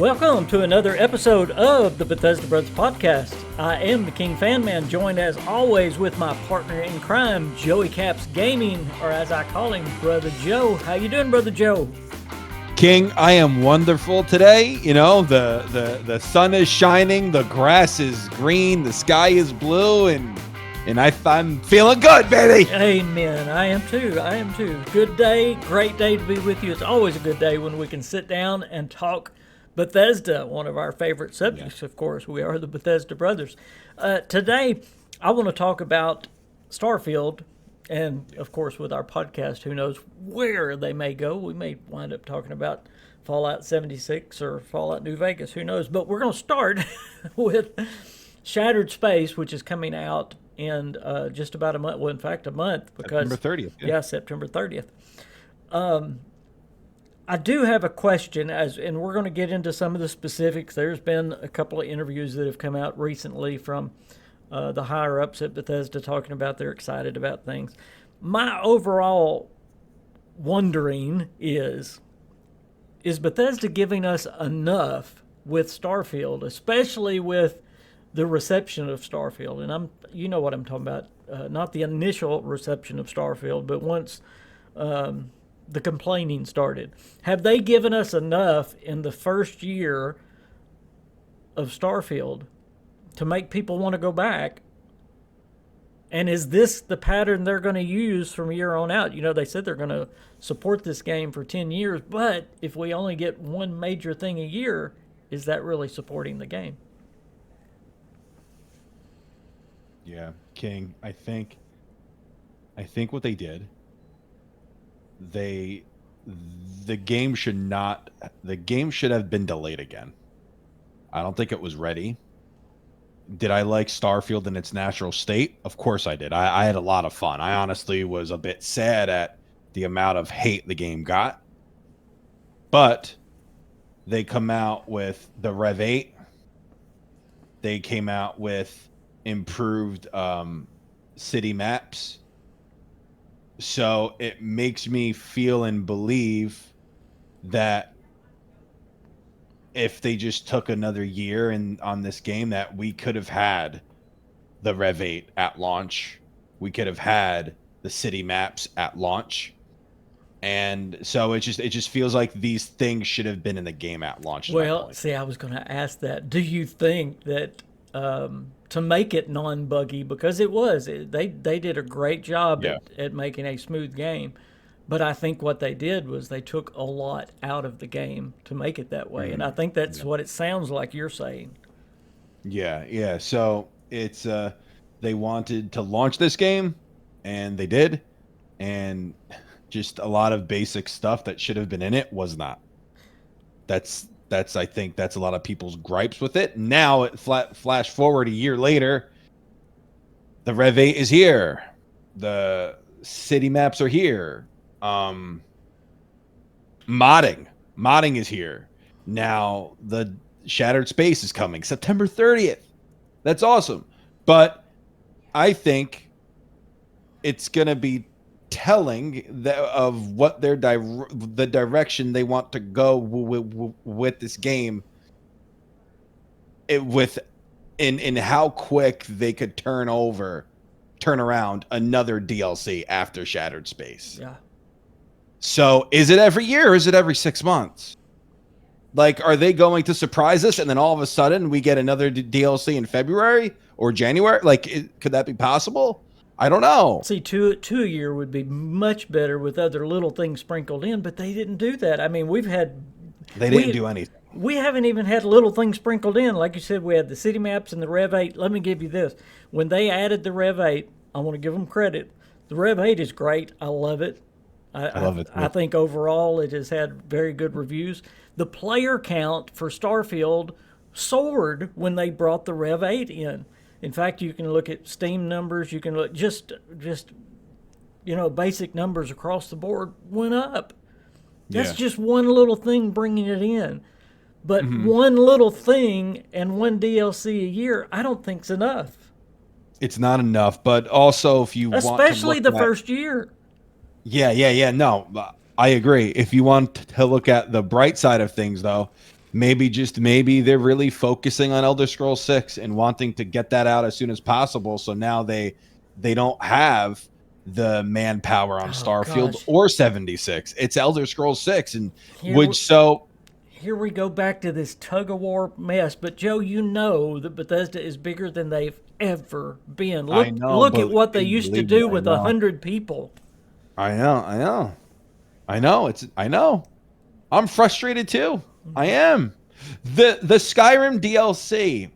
Welcome to another episode of the Bethesda Brothers Podcast. I am the KingFanMan, joined as always with my partner in crime, Joey Caps Gaming, or as I call him, Brother Joe. How you doing, Brother Joe? King, I am wonderful today. You know, the sun is shining, the grass is green, the sky is blue, and I'm feeling good, baby. Amen. I am too. Good day, great day to be with you. It's always a good day when we can sit down and talk Bethesda, one of our favorite subjects, Of course. We are the Bethesda Brothers. Today, I want to talk about Starfield, and of course, with our podcast, who knows where they may go. We may wind up talking about Fallout 76 or Fallout New Vegas, who knows. But we're going to start with Shattered Space, which is coming out in just about a month. Well, in fact, a month. Because, September 30th. Yeah, September 30th. I do have a question, and we're going to get into some of the specifics. There's been a couple of interviews that have come out recently from the higher-ups at Bethesda talking about they're excited about things. My overall wondering is Bethesda giving us enough with Starfield, especially with the reception of Starfield? And you know what I'm talking about, not the initial reception of Starfield, but once the complaining started. Have they given us enough in the first year of Starfield to make people want to go back? And is this the pattern they're going to use from here on out? You know, they said they're going to support this game for 10 years, but if we only get one major thing a year, is that really supporting the game? Yeah, King, I think what they did, the game should have been delayed again. I don't think it was ready. Did I like Starfield in its natural state? Of course I did. I had a lot of fun. I honestly was a bit sad at the amount of hate the game got. But they come out with the Rev 8. They came out with improved city maps. So it makes me feel and believe that if they just took another year on this game, that we could have had the Rev 8 at launch. We could have had the city maps at launch. And so it just feels like these things should have been in the game at launch. Well, see, I was going to ask that. Do you think that to make it non-buggy, because they did a great job at making a smooth game, but I think what they did was they took a lot out of the game to make it that way, and I think that's what it sounds like you're saying. Yeah. So it's they wanted to launch this game, and they did, and just a lot of basic stuff that should have been in it was not. I think that's a lot of people's gripes with it. Now, flash forward a year later, the Rev 8 is here. The city maps are here. Modding is here. Now, the Shattered Space is coming September 30th. That's awesome. But I think it's going to be telling of what the direction they want to go with this game, in how quick they could turn around another DLC after Shattered Space. Yeah. So is it every year or is it every 6 months? Like, are they going to surprise us and then all of a sudden we get another DLC in February or January? Like, could that be possible? I don't know. See, two a year would be much better with other little things sprinkled in, but they didn't do that. I mean, They didn't do anything. We haven't even had little things sprinkled in. Like you said, we had the city maps and the Rev 8. Let me give you this. When they added the Rev 8, I want to give them credit. The Rev 8 is great. I love it. I love it. I think overall it has had very good reviews. The player count for Starfield soared when they brought the Rev 8 in. In fact, you can look at Steam numbers. You can look just basic numbers across the board went up. That's just one little thing bringing it in. But one little thing and one DLC a year, I don't think's enough. It's not enough, but also if you especially the first year. Yeah. No, I agree. If you want to look at the bright side of things, though, maybe they're really focusing on Elder Scrolls 6 and wanting to get that out as soon as possible. So now they don't have the manpower on Oh Starfield gosh, or 76. It's Elder Scrolls 6, and here which so here we go back to this tug of war mess. But Joe, you know that Bethesda is bigger than they've ever been. I Look know, look at but what they used to believe me, do with 100 people. I know. I know. I'm frustrated too. I am. The Skyrim DLC.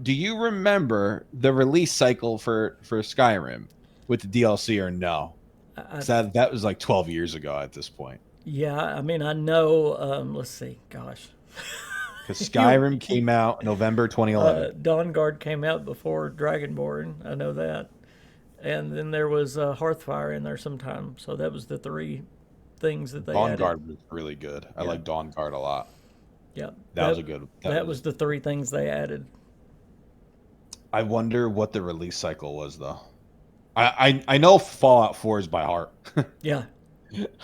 Do you remember the release cycle for Skyrim with the DLC or no? I, 'Cause that was like 12 years ago at this point. yeah, I mean, I know. Let's see. Gosh, Because you, Skyrim came out November 2011. Dawn Guard came out before Dragonborn. I know that. And then there was Hearthfire in there sometime. So that was the three things that they Dawn added. Guard was really good. I Yeah, like Dawn Guard a lot. yeah. That was a good. That was the three things they added. I wonder what the release cycle was though. I know Fallout 4 is by heart. Yeah.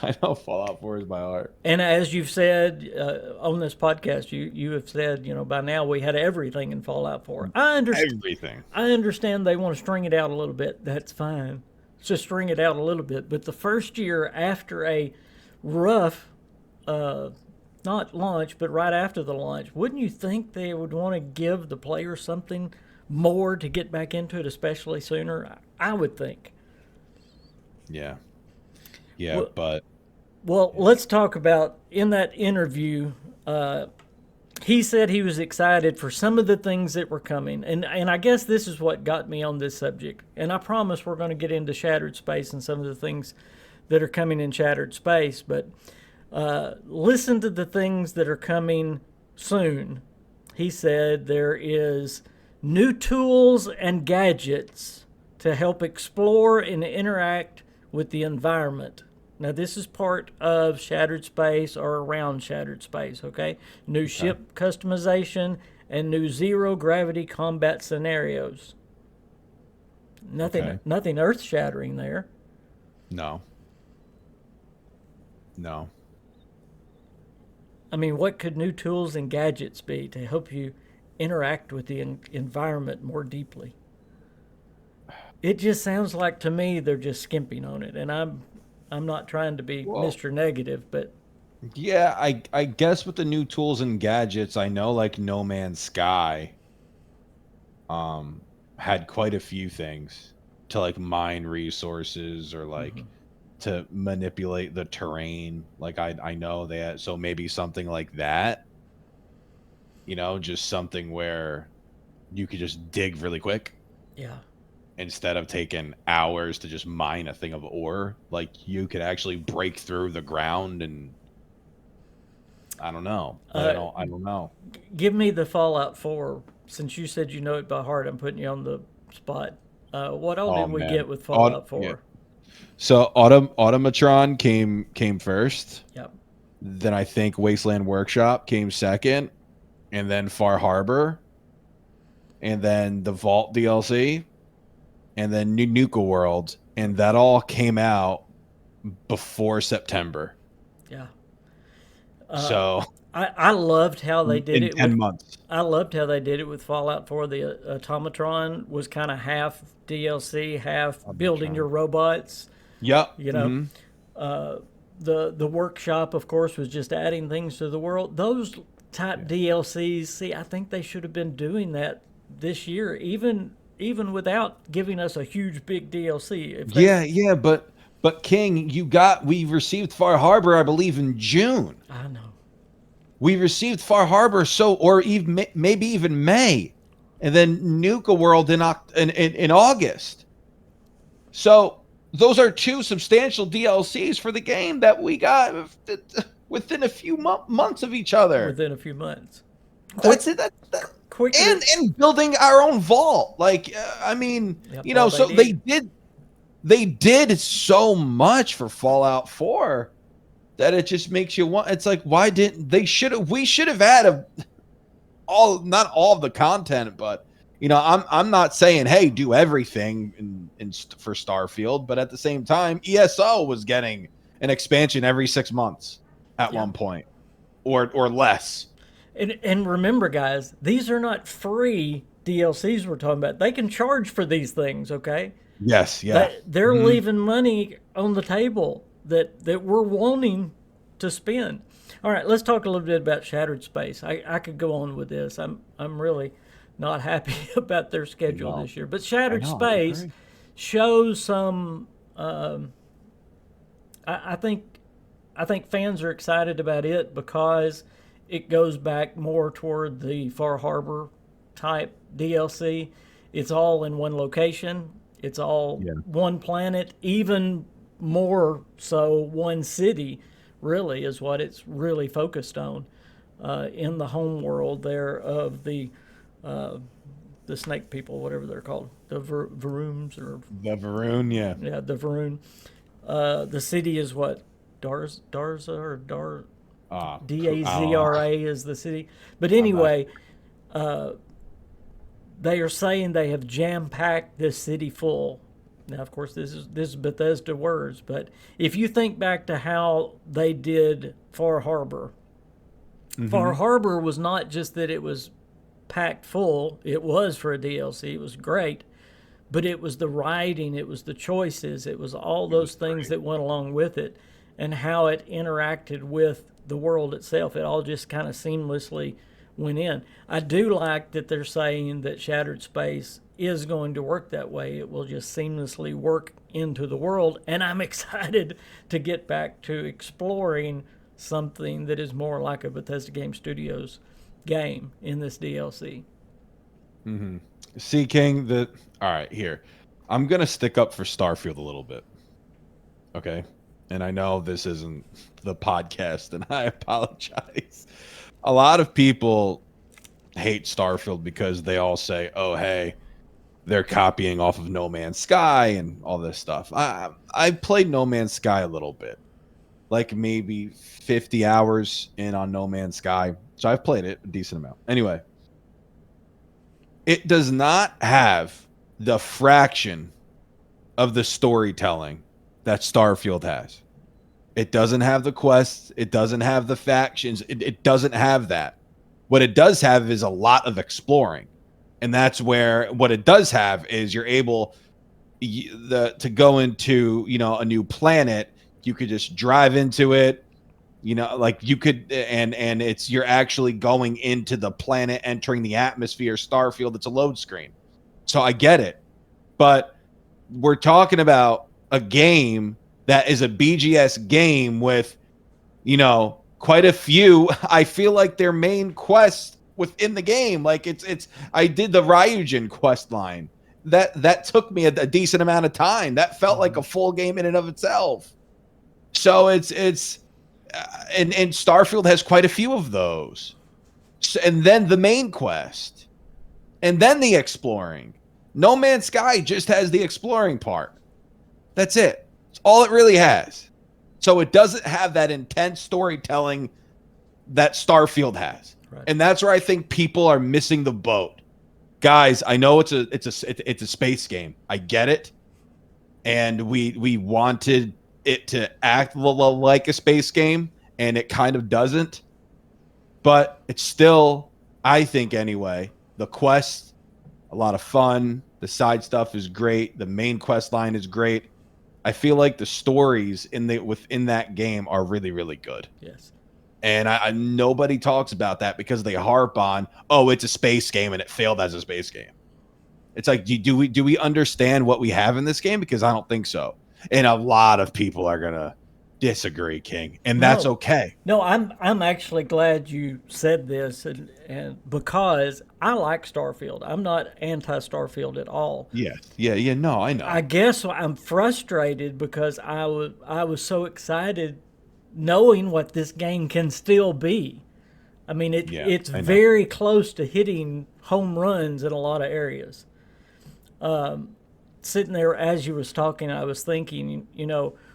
I know Fallout 4 is by heart. And as you've said on this podcast, you have said, by now we had everything in Fallout 4. Everything. I understand they want to string it out a little bit. That's fine. Just string it out a little bit. But the first year after a rough, not launch, but right after the launch, wouldn't you think they would want to give the player something more to get back into it, especially sooner? I would think. Yeah. Yeah, Well, but well, let's talk about in that interview. He said he was excited for some of the things that were coming, and I guess this is what got me on this subject. And I promise we're going to get into Shattered Space and some of the things that are coming in Shattered Space. But listen to the things that are coming soon. He said there is new tools and gadgets to help explore and interact with the environment. Now, this is part of Shattered Space or around Shattered Space, okay? New ship customization and new zero gravity combat scenarios. okay. Nothing earth shattering there. No. No. I mean, what could new tools and gadgets be to help you interact with the environment more deeply? It just sounds like to me they're just skimping on it, and I'm not trying to be Well, Mr. Negative, but yeah, I guess with the new tools and gadgets, I know like No Man's Sky had quite a few things to like mine resources or like to manipulate the terrain. Like I know that, so maybe something like that, just something where you could just dig really quick yeah. instead of taking hours to just mine a thing of ore. Like you could actually break through the ground, and I don't know. I don't know. Give me the Fallout 4. Since you said you know it by heart, I'm putting you on the spot. What all Oh did we get man. with Fallout Yeah. 4? So Automatron came first. Yep. Then I think Wasteland Workshop came second, and then Far Harbor, and then the Vault DLC, and then New Nuka World, and that all came out before September. Yeah. So I loved how they did in it 10 with. months. I loved how they did it with Fallout 4. The Automatron was kind of half DLC, half building Automatron. your robots. Yep. You know, the workshop, of course, was just adding things to the world. Those type DLCs, see, I think they should have been doing that this year, even without giving us a huge big DLC. If they, Yeah, but King, we received Far Harbor, I believe, in June. I know. We received Far Harbor, or even maybe even May, and then Nuka World in August. So those are two substantial DLCs for the game that we got within a few months of each other. Within a few months. That's it. Quicker. And building our own vault. Like, I mean, Yep, all so they they did so much for Fallout 4 that it just makes you want. It's like, why didn't we should have had not all of the content, but I'm not saying, hey, do everything for Starfield, but at the same time, ESO was getting an expansion every 6 months at one point or less. And remember, guys, these are not free DLCs we're talking about. They can charge for these things, okay? Yes, yeah. They're Mhm. leaving money on the table that we're wanting to spend. All right, let's talk a little bit about Shattered Space. I could go on with this. I'm really not happy about their I schedule know. this year. But I Shattered know. I Space agree. shows some. I think fans are excited about it because it goes back more toward the Far Harbor type DLC. It's all in one location. It's all Yeah. one planet, even more so one city, really, is what it's really focused on in the home world there of uh, the snake people, whatever they're called, the Varooms or The Varun, yeah. yeah, the Varoon. The city is what Darza or Oh, Dazra is the city. But I'm not. anyway, they are saying they have jam packed this city full. Now, of course, this is Bethesda words, but if you think back to how they did Far Harbor, Far Hmm. Harbor was not just that it was packed full. It was for a DLC. It was great, but it was the writing, it was the choices, it was all It was those things great. that went along with it, and how it interacted with the world itself. It all just kind of seamlessly went in. I do like that they're saying that Shattered Space is going to work that way. It will just seamlessly work into the world, and I'm excited to get back to exploring something that is more like a Bethesda Game Studios game in this DLC. Hmm. See, King, the all right here. I'm gonna stick up for Starfield a little bit, okay? And I know this isn't the podcast, and I apologize. A lot of people hate Starfield because they all say, "Oh, hey, they're copying off of No Man's Sky and all this stuff." I played No Man's Sky a little bit, like maybe 50 hours in on No Man's Sky, so I've played it a decent amount. Anyway, it does not have the fraction of the storytelling that Starfield has. It doesn't have the quests. It doesn't have the factions. It doesn't have that. What it does have is a lot of exploring. And that's where what it does have is you're able to go into, a new planet. You could just drive into it, like you could, and it's you're actually going into the planet, entering the atmosphere. Starfield, it's a load screen. So I get it. But we're talking about a game that is a BGS game with, quite a few. I feel like their main quest within the game, like it's. I did the Ryujin quest line. That took me a decent amount of time. That felt like a full game in and of itself. So it's and Starfield has quite a few of those. So, and then the main quest, and then the exploring. No Man's Sky just has the exploring part. That's it. It's all it really has. So it doesn't have that intense storytelling that Starfield has. Right. And that's where I think people are missing the boat. Guys, I know it's a space game. I get it. And we wanted it to act like a space game, and it kind of doesn't. But it's still, I think anyway, the quest, a lot of fun. The side stuff is great. The main quest line is great. I feel like the stories within that game are really, really good. Yes. And I nobody talks about that because they harp on, oh, it's a space game and it failed as a space game. It's like, do we understand what we have in this game? Because I don't think so. And a lot of people are gonna disagree, King, and that's No, okay. no, I'm actually glad you said this, and because I like Starfield, I'm not anti Starfield at all. Yes, yeah. No, I I know. guess I'm frustrated because I was so excited knowing what this game can still be. I mean, Yeah, it's I know. very close to hitting home runs in a lot of areas. Sitting there as you was talking, I was thinking,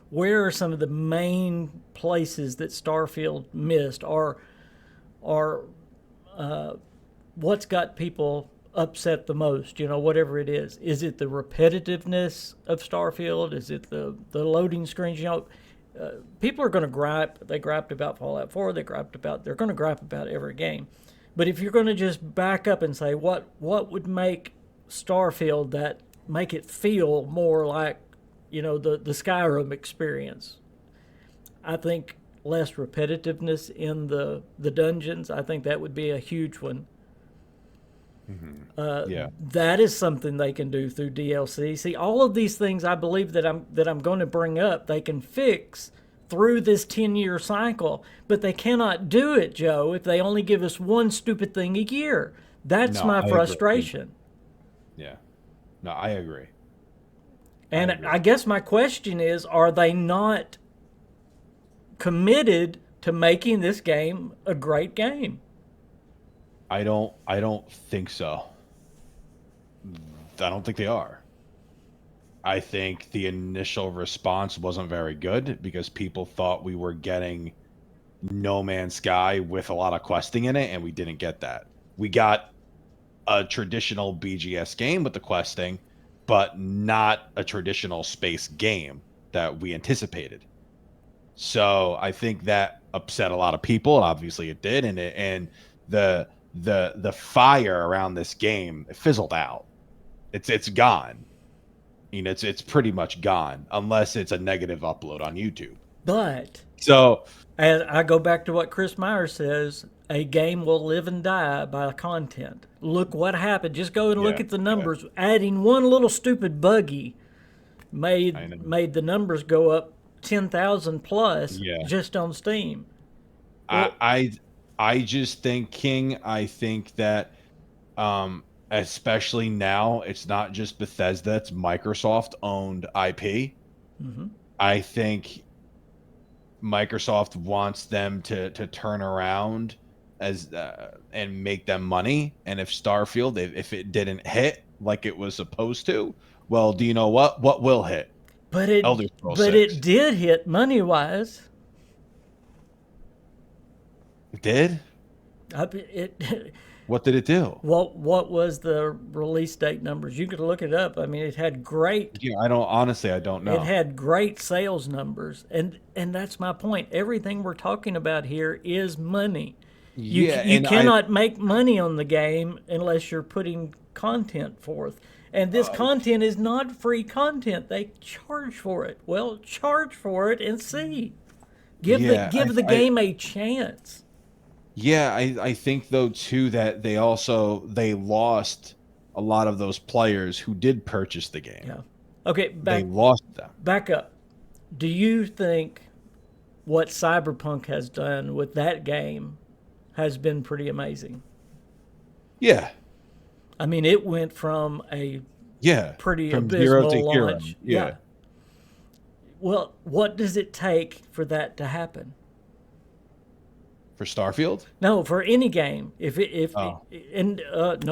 where are some of the main places that Starfield missed, or what's got people upset the most? Whatever it is. Is it the repetitiveness of Starfield? Is it the loading screens? people are going to gripe. They griped about Fallout 4. They're going to gripe about every game. But if you're going to just back up and say what would make Starfield make it feel more like, the Skyrim experience, I think less repetitiveness in the dungeons. I think that would be a huge one. That is something they can do through DLC. See, all of these things I believe that I'm going to bring up, they can fix through this 10-year cycle, but they cannot do it, Joe, if they only give us one stupid thing a year. That's my frustration. Yeah. No, I agree. And I guess my question is, are they not committed to making this game a great game? I don't think so. I don't think they are. I think the initial response wasn't very good because people thought we were getting No Man's Sky with a lot of questing in it, and we didn't get that. We got a traditional BGS game with the questing, but not a traditional space game that we anticipated. So I think that upset a lot of people. Obviously, it did, and the fire around this game, it fizzled out. It's gone. It's pretty much gone unless it's a negative upload on YouTube. But so, and I go back to what Chris Myers says: a game will live and die by content. Look what happened. Just go and look at the numbers. Adding one little stupid buggy made the numbers go up 10,000 plus just on Steam. I just think, King, I think that especially now, it's not just Bethesda, it's Microsoft owned IP. I think Microsoft wants them to turn around and make them money. And if Starfield, if it didn't hit like it was supposed to, well, do you know what will hit? But it did hit money wise. It did? What did it do? What was the release date numbers? You could look it up. I mean, it had great. Yeah, I don't know. It had great sales numbers, and that's my point. Everything we're talking about here is money. You cannot make money on the game unless you're putting content forth. And this content is not free content. They charge for it. Well, charge for it and see. Give the game a chance. Yeah, I think though too that they lost a lot of those players who did purchase the game. Yeah. Okay, they lost them. Back up. Do you think what Cyberpunk has done with that game has been pretty amazing? Yeah. I mean, it went from a pretty from abysmal zero to launch. hero. Yeah. Well, what does it take for that to happen? For Starfield? No, for any game. No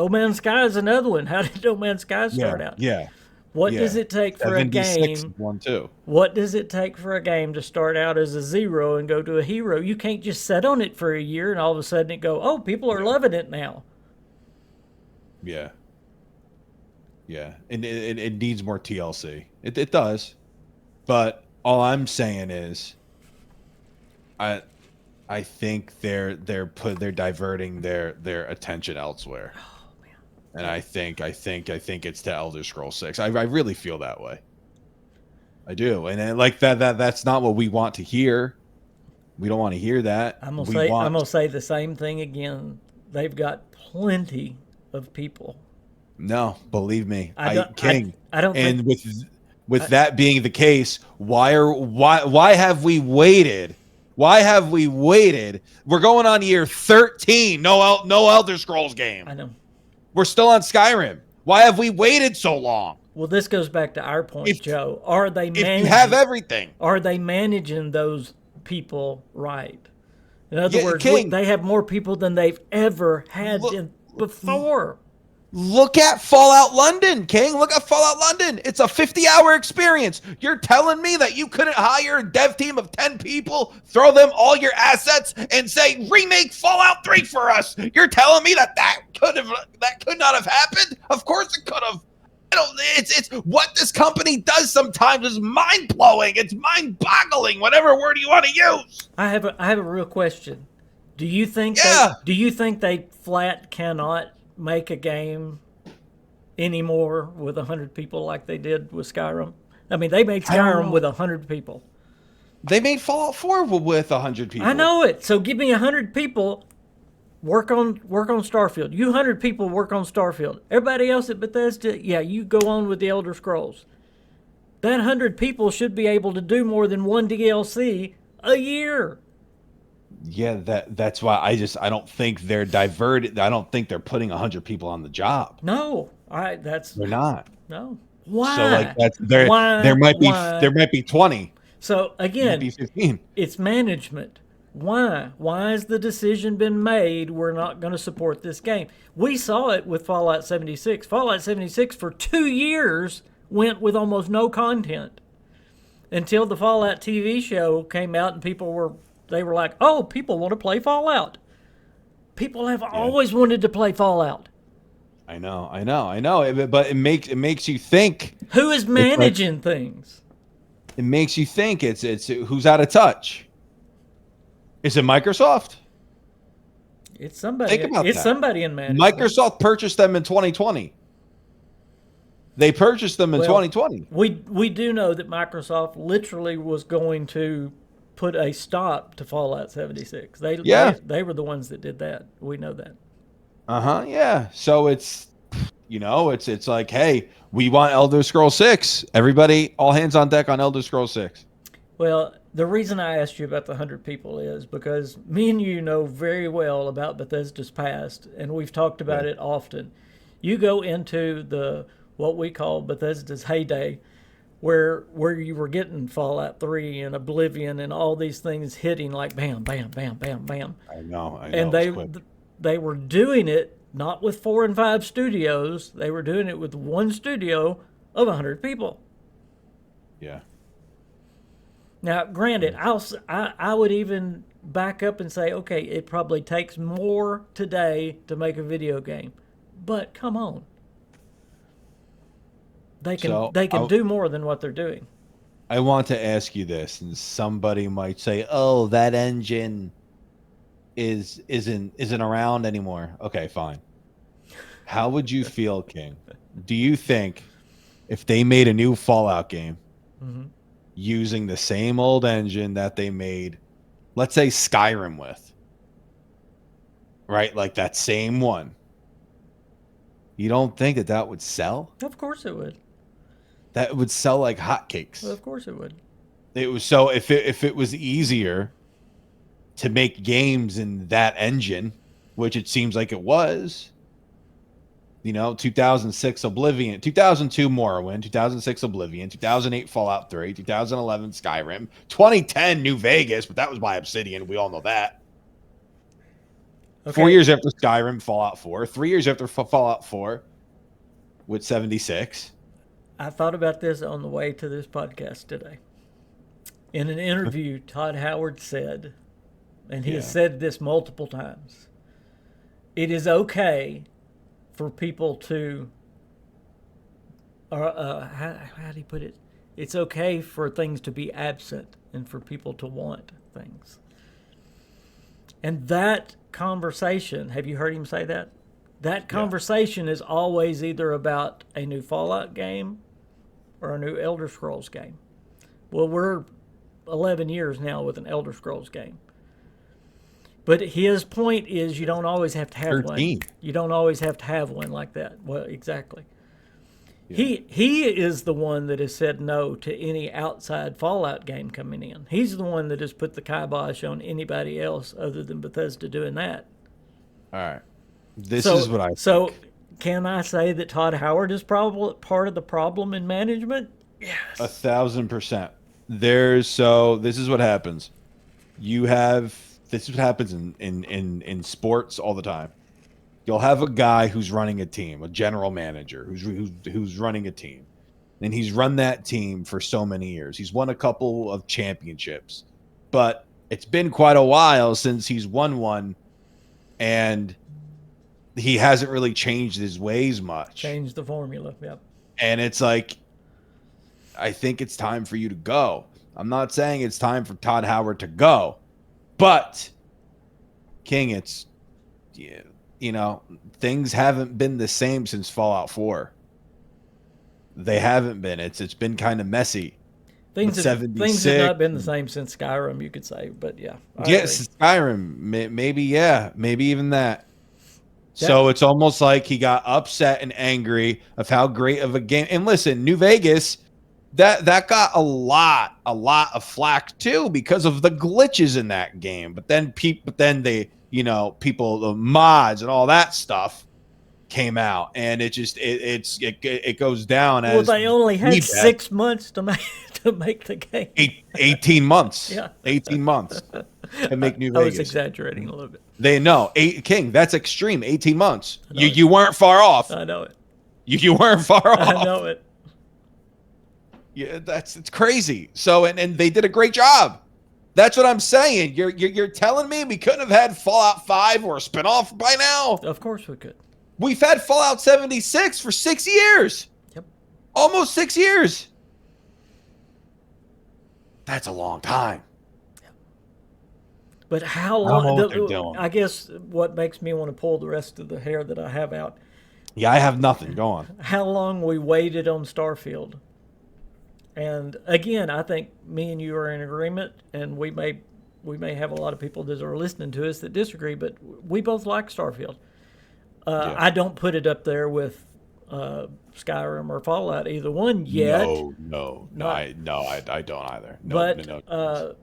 Man's Sky is another one. How did No Man's Sky start out? Yeah. What does it take for a game? One too. What does it take for a game to start out as a zero and go to a hero? You can't just sit on it for a year and all of a sudden it go, oh, people are loving it now. Yeah. Yeah. And it needs more TLC. It does. But all I'm saying is I think they're diverting their attention elsewhere. Oh man. And I think it's to Elder Scrolls 6. I really feel that way. I do. And then, like that's not what we want to hear. We don't want to hear that. I'm gonna say the same thing again. They've got plenty of people. No, believe me. I don't and with that being the case, why have we waited? Why have we waited? We're going on year 13. No Elder Scrolls game. I know. We're still on Skyrim. Why have we waited so long? Well, this goes back to our point, Joe. If you have everything, are they managing those people right? In other words, King, they have more people than they've ever had before. Look at Fallout London, King. Look at Fallout London. It's a 50-hour experience. You're telling me that you couldn't hire a dev team of 10 people, throw them all your assets, and say, remake Fallout 3 for us? You're telling me that could not have happened? Of course it could have. I don't. It's what this company does sometimes is mind blowing. It's mind boggling. Whatever word you want to use. I have a real question. Yeah. Do you think they flat cannot make a game anymore with 100 people like they did with Skyrim? I mean, they made I don't Skyrim with know. 100 people. They made Fallout 4 with 100 I people. know it. So give me 100 people work on Starfield. You 100 people work on Starfield. Everybody else at Bethesda, yeah, you go on with the Elder Scrolls. That 100 people should be able to do more than one DLC a year. Yeah, that's why I don't think they're diverted. I don't think they're putting 100 people on the job. No, that's They're not. no. So like Why? that's there Why? might be Why? there might be 20, So might again, be 15. it's management. Why? Why has the decision been made we're not going to support this game? We saw it with Fallout 76. Fallout 76 for 2 years went with almost no content until the Fallout TV show came out and they were like, "Oh, people want to play Fallout." People have Yeah. always wanted to play Fallout. I know. But it makes you think. Who is It's like managing things? it makes you think it's who's out of touch. Is it Microsoft? It's somebody. Think about It's that. somebody in management. Microsoft purchased them in 2020. They purchased them in Well, 2020. we do know that Microsoft literally was going to put a stop to Fallout 76. Yeah. They were the ones that did that. We know that. Yeah. So it's it's like, hey, we want Elder Scrolls 6. Everybody, all hands on deck on Elder Scrolls 6. Well, the reason I asked you about the 100 people is because me and you know very well about Bethesda's past, and we've talked about Yeah. it often. You go into the what we call Bethesda's heyday, where you were getting Fallout 3 and Oblivion and all these things hitting like bam, bam, bam, bam, bam. I know. And It's quick. they were doing it not with 4 and 5 studios. They were doing it with one studio of 100 people. Yeah. Now, granted, I would even back up and say, okay, it probably takes more today to make a video game, but come on, So they can do more than what they're doing. I want to ask you this, and somebody might say, "Oh, that engine isn't around anymore." Okay, fine. How would you feel, King? Do you think if they made a new Fallout game using the same old engine that they made, let's say Skyrim with, right? Like that same one. You don't think that would sell? Of course it would. That would sell like hotcakes. Of course it would. It was so if it was easier to make games in that engine, which it seems like it was, 2006 Oblivion, 2002 Morrowind, 2006 Oblivion, 2008 Fallout 3, 2011 Skyrim, 2010 New Vegas, but that was by Obsidian. We all know that. Okay. 4 years after Skyrim, Fallout 4. 3 years after Fallout 4 with 76. I thought about this on the way to this podcast today. In an interview, Todd Howard said, and he has said this multiple times, it is okay for people to, how do you put it? It's okay for things to be absent and for people to want things. And that conversation, have you heard him say that? That conversation is always either about a new Fallout game or a new Elder Scrolls game. Well, we're 11 years now with an Elder Scrolls game. But his point is you don't always have to have 13. one. You don't always have to have one like that. Well, exactly. Yeah. He is the one that has said no to any outside Fallout game coming in. He's the one that has put the kibosh on anybody else other than Bethesda doing that. All right. This is what I think. So can I say that Todd Howard is probably part of the problem in management? Yes. 1,000%. This is what happens. This is what happens in sports all the time. You'll have a guy who's running a team, a general manager who's running a team. And he's run that team for so many years. He's won a couple of championships. But it's been quite a while since he's won one, and he hasn't really changed his ways much. Change the formula, yep. And it's like, I think it's time for you to go. I'm not saying it's time for Todd Howard to go, but King, it's, you know, things haven't been the same since Fallout 4. They haven't been. It's been kind of messy. But Things have 76, not been the same since Skyrim, you could say. But yeah, I agree. yes, Skyrim, maybe, yeah, maybe even that. That So it's almost like he got upset and angry of how great of a game. And listen, New Vegas, that got a lot of flack too because of the glitches in that game. But then they, people, the mods and all that stuff came out, and it goes down well, as they only the had best 6 months to make the game. 18 months. Yeah. 18 months to make New I was Vegas. exaggerating a little bit. They know, King, that's extreme. 18 months. know it. You weren't far off. I know it. You weren't far off. I know it. Yeah, it's crazy. So and they did a great job. That's what I'm saying. You're telling me we couldn't have had Fallout 5 or a spinoff by now? Of course we could. We've had Fallout 76 for 6 years. Yep. Almost 6 years. That's a long time. But how I don't know long? what they're doing. I guess what makes me want to pull the rest of the hair that I have out. Yeah, I have nothing. Go on. How long we waited on Starfield. And again, I think me and you are in agreement, and we may have a lot of people that are listening to us that disagree, but we both like Starfield. Yeah. I don't put it up there with Skyrim or Fallout, either one yet. No, I don't either. No, But no.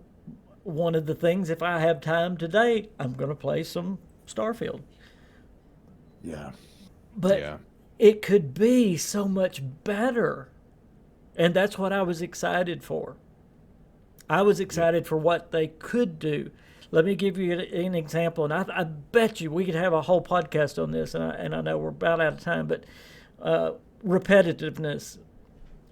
one of the things, if I have time today, I'm going to play some Starfield. Yeah. But Yeah. it could be so much better. And that's what I was excited for. I was excited for what they could do. Let me give you an example, and I bet you we could have a whole podcast on this, and I know we're about out of time, but repetitiveness.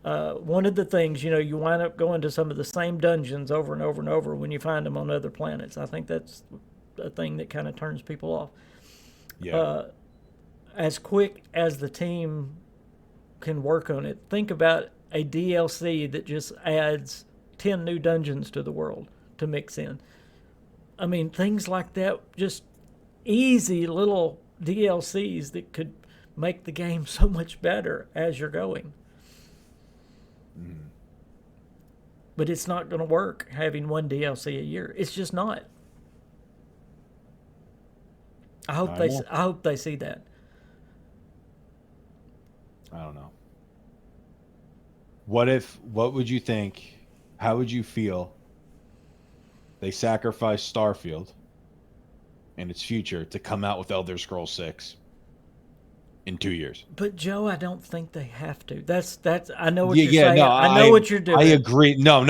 One of the things, you wind up going to some of the same dungeons over and over and over when you find them on other planets. I think that's a thing that kind of turns people off. Yeah. As quick as the team can work on it, think about a DLC that just adds 10 new dungeons to the world to mix in. I mean, things like that, just easy little DLCs that could make the game so much better as you're going. Mm. But it's not going to work having one DLC a year. It's just not. I hope they see that. I don't know. What would you think? How would you feel? They sacrificed Starfield and its future to come out with Elder Scrolls 6 in 2 years. But Joe, I don't think they have to. That's. I know what Yeah, you're yeah, saying. no, I know what you're doing. I agree. No,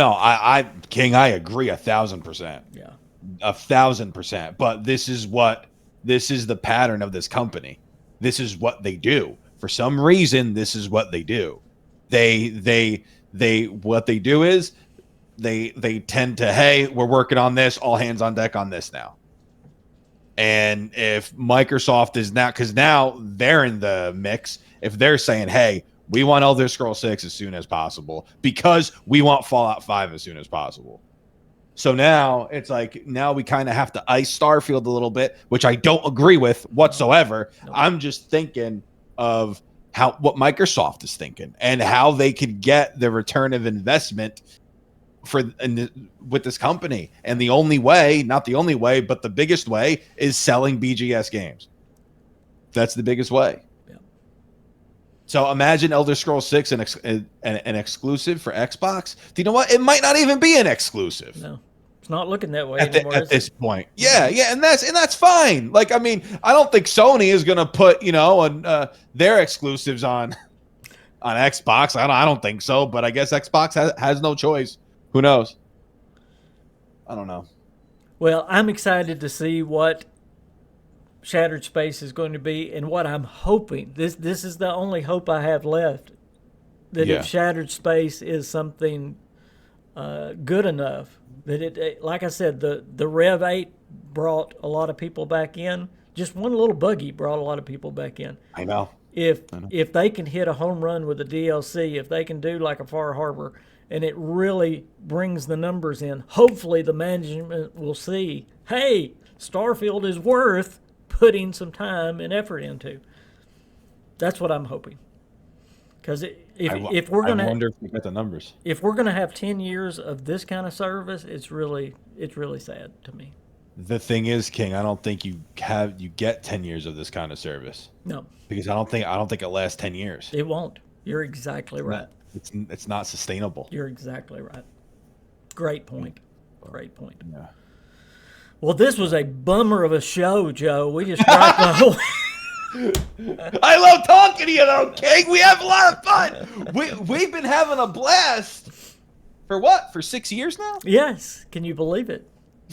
King, I agree 1,000%. Yeah. 1,000%. But this is the pattern of this company. This is what they do. For some reason, this is what they do. What they do is they tend to, hey, we're working on this, all hands on deck on this now. And if Microsoft is now, because now they're in the mix, if they're saying, hey, we want Elder Scrolls 6 as soon as possible because we want Fallout 5 as soon as possible. So now it's like, now we kind of have to ice Starfield a little bit, which I don't agree with whatsoever. No. I'm just thinking of what Microsoft is thinking and how they could get the return of investment with this company. And the only way, not the only way, but the biggest way is selling BGS games. That's the biggest way. Yeah. So imagine Elder Scrolls 6 an exclusive for Xbox. Do you know what? It might not even be an exclusive. No. It's not looking that way anymore. At this point. Yeah, and that's fine. Like, I mean, I don't think Sony is going to put, their exclusives on Xbox. I don't think so, but I guess Xbox has no choice. Who knows? I don't know. Well, I'm excited to see what Shattered Space is going to be, and what I'm hoping. This is the only hope I have left. That if Shattered Space is something good enough, that it, like I said, the Rev 8 brought a lot of people back in. Just one little buggy brought a lot of people back in. I know. if they can hit a home run with a DLC, if they can do like a Far Harbor, and it really brings the numbers in, hopefully the management will see, hey, Starfield is worth putting some time and effort into. That's what I'm hoping. Because if we're I gonna wonder if we get the numbers. if we're gonna have 10 years of this kind of service, it's really sad to me. The thing is, King, I don't think you get 10 years of this kind of service. No, Because I don't think it lasts 10 years. it won't. You're exactly right. It's not sustainable. You're exactly right. Great point. Great point. Yeah. Well, this was a bummer of a show, Joe. We just dropped the whole. I love talking to you, though, King. We have a lot of fun. We've been having a blast for what? For 6 years now? Yes. Can you believe it?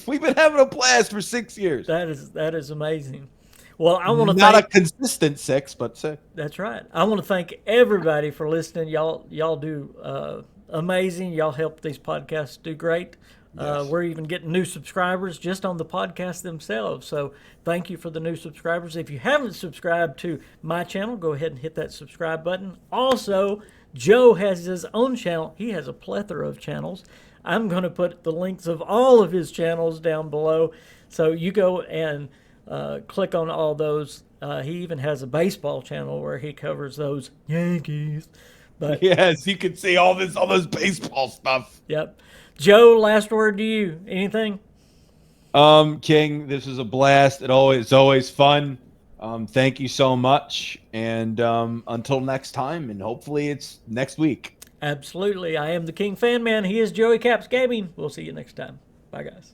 We've been having a blast for 6 years. That is amazing. Well, I want to Not thank. a consistent 6, but 6. That's right. I want to thank everybody for listening. Y'all do amazing. Y'all help these podcasts do great. Yes. We're even getting new subscribers just on the podcast themselves. So thank you for the new subscribers. If you haven't subscribed to my channel, go ahead and hit that subscribe button. Also, Joe has his own channel. He has a plethora of channels. I'm going to put the links of all of his channels down below. So you go and click on all those. He even has a baseball channel where he covers those Yankees. But Yes, you can see all those baseball stuff. yep. Joe, last word to you. Anything? King, this is a blast. It's always fun. Thank you so much. And until next time, and hopefully it's next week. Absolutely. I am the KingFanMan. He is Joey Caps Gaming. We'll see you next time. Bye, guys.